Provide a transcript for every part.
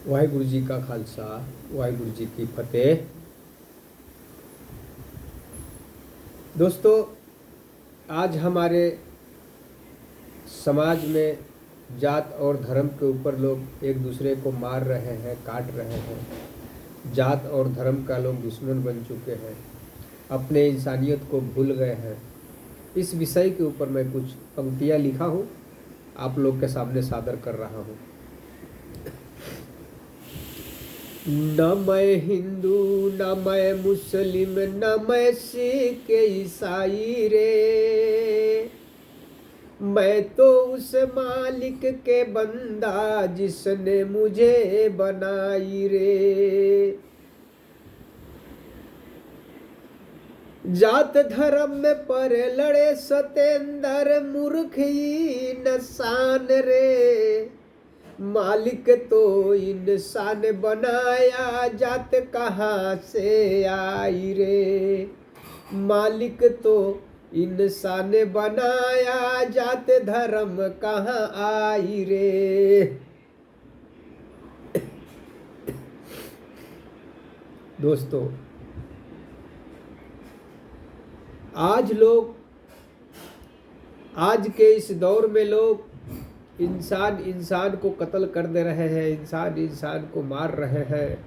वाहिगुरु जी का खालसा, वाहिगुरु जी की फतेह। दोस्तों, आज हमारे समाज में जात और धर्म के ऊपर लोग एक दूसरे को मार रहे हैं, काट रहे हैं। जात और धर्म का लोग दुश्मन बन चुके हैं, अपने इंसानियत को भूल गए हैं। इस विषय के ऊपर मैं कुछ पंक्तियाँ लिखा हूँ, आप लोग के सामने सादर कर रहा हूँ। न मैं हिंदू, न मैं मुस्लिम, न मैं सिख ईसाई रे, मैं तो उस मालिक के बंदा जिसने मुझे बनाई रे। जात धर्म में पर लड़े सतेंद्र मूर्ख ही इंसान रे, मालिक तो इंसान बनाया जात कहाँ से आई रे। मालिक तो इंसान बनाया जात धर्म कहाँ आई रे। दोस्तों, आज के इस दौर में लोग इंसान को कत्ल कर दे रहे हैं, इंसान को मार रहे हैं।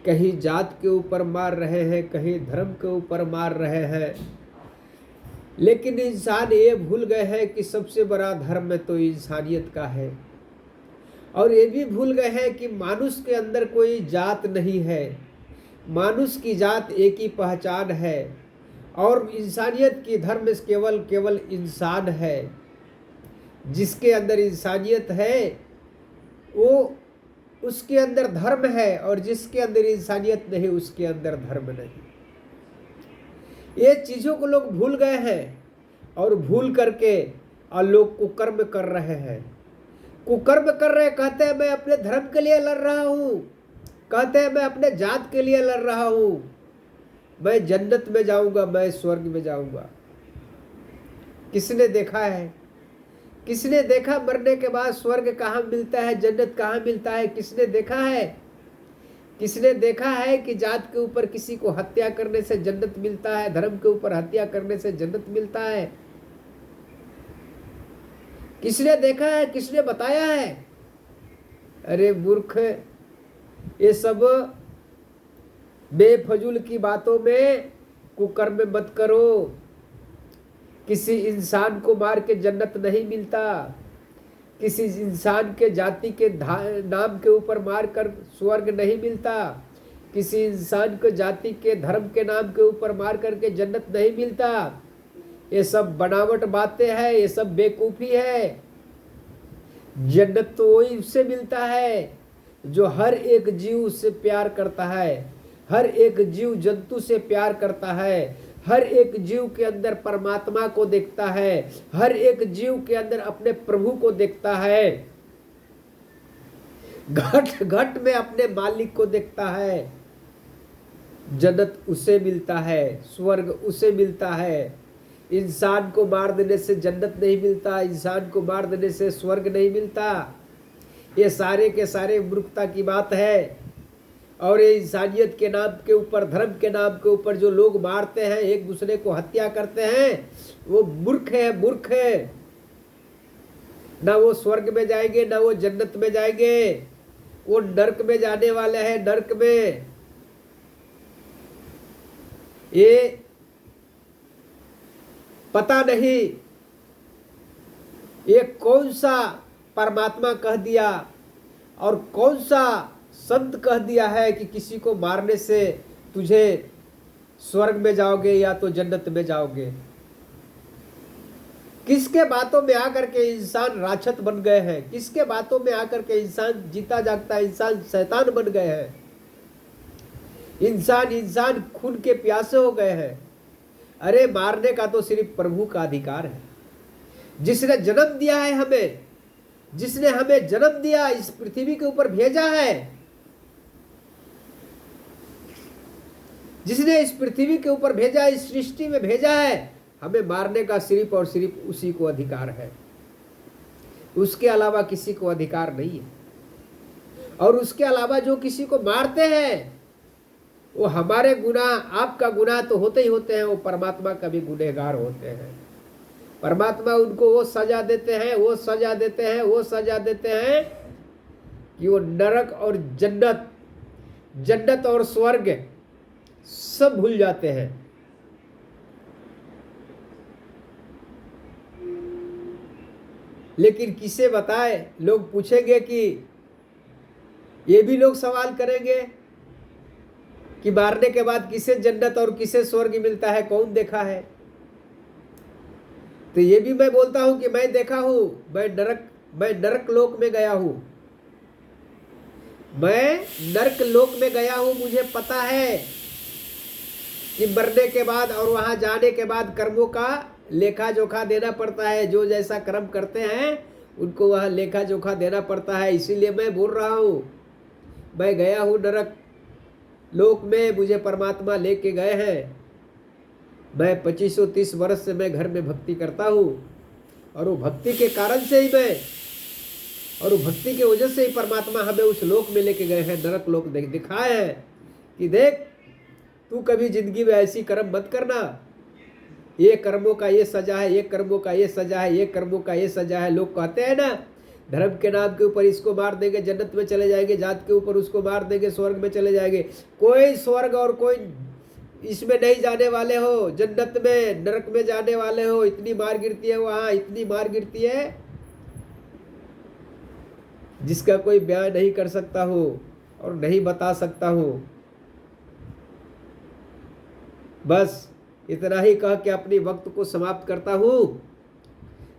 कहीं जात के ऊपर मार रहे हैं, कहीं धर्म के ऊपर मार रहे हैं। लेकिन इंसान ये भूल गए हैं कि सबसे बड़ा धर्म तो इंसानियत का है। और ये भी भूल गए हैं कि मानुष के अंदर कोई जात नहीं है, मानुष की जात एक ही पहचान है। और इंसानियत की धर्म केवल इंसान है। जिसके अंदर इंसानियत है वो उसके अंदर धर्म है, और जिसके अंदर इंसानियत नहीं उसके अंदर धर्म नहीं। ये चीज़ों को लोग भूल गए हैं और भूल करके और लोग कुकर्म कर रहे हैं। कुकर्म कर रहे, कहते हैं मैं अपने धर्म के लिए लड़ रहा हूँ, कहते हैं मैं अपने जात के लिए लड़ रहा हूँ, मैं जन्नत में जाऊंगा, मैं स्वर्ग में जाऊंगा। किसने देखा है? किसने देखा मरने के बाद स्वर्ग कहाँ मिलता है, जन्नत कहाँ मिलता है? किसने देखा है? किसने देखा है कि जात के ऊपर किसी को हत्या करने से जन्नत मिलता है, धर्म के ऊपर हत्या करने से जन्नत मिलता है? किसने देखा है? किसने बताया है? अरे मूर्ख, ये सब बेफजूल की बातों में कुकर्म मत करो। किसी इंसान को मार के जन्नत नहीं मिलता, किसी इंसान के जाति के नाम के ऊपर मार कर स्वर्ग नहीं मिलता, किसी इंसान को जाति के धर्म के नाम के ऊपर मार करके जन्नत नहीं मिलता। ये सब बनावट बातें हैं, ये सब बेवकूफ़ी है। जन्नत तो वही उससे मिलता है जो हर एक जीव से प्यार करता है, हर एक जीव जंतु से प्यार करता है, हर एक जीव के अंदर परमात्मा को देखता है, हर एक जीव के अंदर अपने प्रभु को देखता है, घट घट में अपने मालिक को देखता है। जन्नत उसे मिलता है, स्वर्ग उसे मिलता है। इंसान को मार देने से जन्नत नहीं मिलता, इंसान को मार देने से स्वर्ग नहीं मिलता। ये सारे के सारे मूर्खता की बात है। और ये इंसानियत के नाम के ऊपर, धर्म के नाम के ऊपर जो लोग मारते हैं, एक दूसरे को हत्या करते हैं, वो मूर्ख है, मूर्ख है। ना वो स्वर्ग में जाएंगे, ना वो जन्नत में जाएंगे, वो नरक में जाने वाले हैं, नरक में। ये पता नहीं ये कौन सा परमात्मा कह दिया और कौन सा संत कह दिया है कि किसी को मारने से तुझे स्वर्ग में जाओगे या तो जन्नत में जाओगे। किसके बातों में आकर के इंसान राक्षस बन गए हैं? किसके बातों में आकर के इंसान जीता जागता इंसान शैतान बन गए हैं? इंसान खून के प्यासे हो गए हैं। अरे मारने का तो सिर्फ प्रभु का अधिकार है, जिसने जन्म दिया है हमें, जिसने हमें जन्म दिया, इस पृथ्वी के ऊपर भेजा है, जिसने इस पृथ्वी के ऊपर भेजा, इस सृष्टि में भेजा है, हमें मारने का सिर्फ और सिर्फ उसी को अधिकार है, उसके अलावा किसी को अधिकार नहीं है। और उसके अलावा जो किसी को मारते हैं वो हमारे गुनाह, आपका गुनाह तो होते ही होते हैं, वो परमात्मा का भी गुनहगार होते हैं। परमात्मा उनको वो सजा देते हैं, वो सजा देते हैं, वो सजा देते हैं कि वो नरक और जन्नत, जन्नत और स्वर्ग सब भूल जाते हैं। लेकिन किसे बताए, लोग पूछेंगे कि ये भी लोग सवाल करेंगे कि मारने के बाद किसे जन्नत और किसे स्वर्ग मिलता है, कौन देखा है? तो ये भी मैं बोलता हूं कि मैं देखा हूं, मैं नरक लोक में गया हूं, मैं नरक लोक में गया हूं। मुझे पता है कि मरने के बाद और वहां जाने के बाद कर्मों का लेखा जोखा देना पड़ता है। जो जैसा कर्म करते हैं उनको वहां लेखा जोखा देना पड़ता है। इसीलिए मैं बोल रहा हूं, मैं गया हूं नरक लोक में, मुझे परमात्मा लेके गए हैं। मैं 2530 वर्ष से मैं घर में भक्ति करता हूँ, और वो भक्ति के कारण से ही मैं, और वो भक्ति की वजह से ही परमात्मा हमें उस लोक में लेके गए हैं, नरक लोक दिखाए हैं कि देख तू कभी जिंदगी में ऐसी कर्म मत करना, ये कर्मों का ये सजा है, ये कर्मों का ये सजा है, ये कर्मों का ये सजा है। लोग कहते हैं ना, धर्म के नाम के ऊपर इसको मार देंगे जन्नत में चले जाएंगे, जात के ऊपर उसको मार देंगे स्वर्ग में चले जाएंगे। कोई स्वर्ग और कोई इसमें नहीं जाने वाले हो, जन्नत में नरक में जाने वाले हो। इतनी मार गिरती है वहां, इतनी मार गिरती है जिसका कोई बयान नहीं कर सकता हो और नहीं बता सकता हो। बस इतना ही कह के अपनी वक्त को समाप्त करता हूं।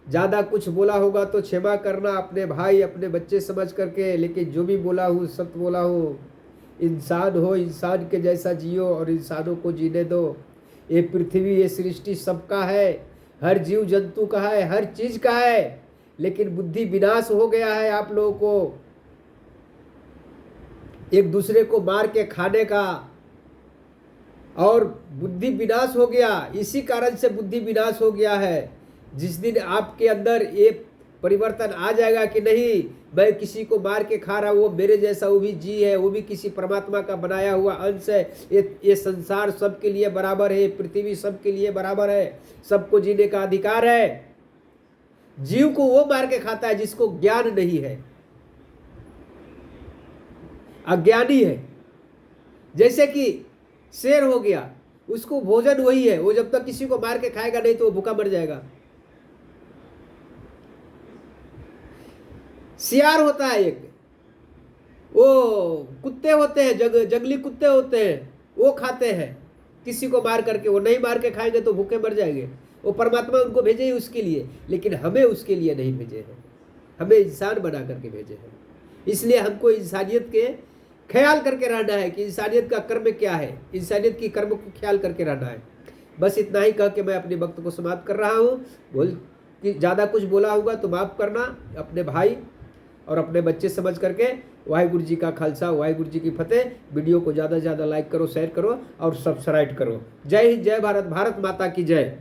ज़्यादा कुछ बोला होगा तो क्षमा करना, अपने भाई अपने बच्चे समझ करके, लेकिन जो भी बोला हूँ सत्य बोला हूँ। इंसान हो, इंसान के जैसा जियो और इंसानों को जीने दो। ये पृथ्वी, ये सृष्टि सबका है, हर जीव जंतु का है, हर चीज़ का है। लेकिन बुद्धि विनाश हो गया है आप लोगों को, एक दूसरे को मार के खाने का, और बुद्धि विनाश हो गया। इसी कारण से बुद्धि विनाश हो गया है। जिस दिन आपके अंदर ये परिवर्तन आ जाएगा कि नहीं, मैं किसी को मार के खा रहा हूँ, वो मेरे जैसा, वो भी जी है, वो भी किसी परमात्मा का बनाया हुआ अंश है, ये संसार सबके लिए बराबर है, पृथ्वी सबके लिए बराबर है, सबको जीने का अधिकार है। जीव को वो मार के खाता है जिसको ज्ञान नहीं है, अज्ञानी है। जैसे कि शेर हो गया, उसको भोजन वही है, वो जब तक किसी को मार के खाएगा नहीं तो वो भूखा मर जाएगा। सियार होता है एक, वो कुत्ते होते हैं, जंगली कुत्ते होते हैं, वो खाते हैं किसी को मार करके। वो नहीं मार के खाएंगे तो भूखे मर जाएंगे। वो परमात्मा उनको भेजे ही उसके लिए, लेकिन हमें उसके लिए नहीं भेजे हैं, हमें इंसान बना करके भेजे हैं। इसलिए हमको इंसानियत के ख्याल करके रहना है कि इंसानियत का कर्म क्या है, इंसानियत की कर्म को ख्याल करके रहना है। बस इतना ही कह के मैं अपने वक्त को समाप्त कर रहा हूँ। बोल कि ज़्यादा कुछ बोला होगा तो माफ़ करना, अपने भाई और अपने बच्चे समझ करके। वाहिगुरु जी का खालसा, वाहिगुरु जी की फतेह। वीडियो को ज़्यादा से ज़्यादा लाइक करो, शेयर करो और सब्सक्राइब करो। जय हिंद, जय भारत, भारत माता की जय।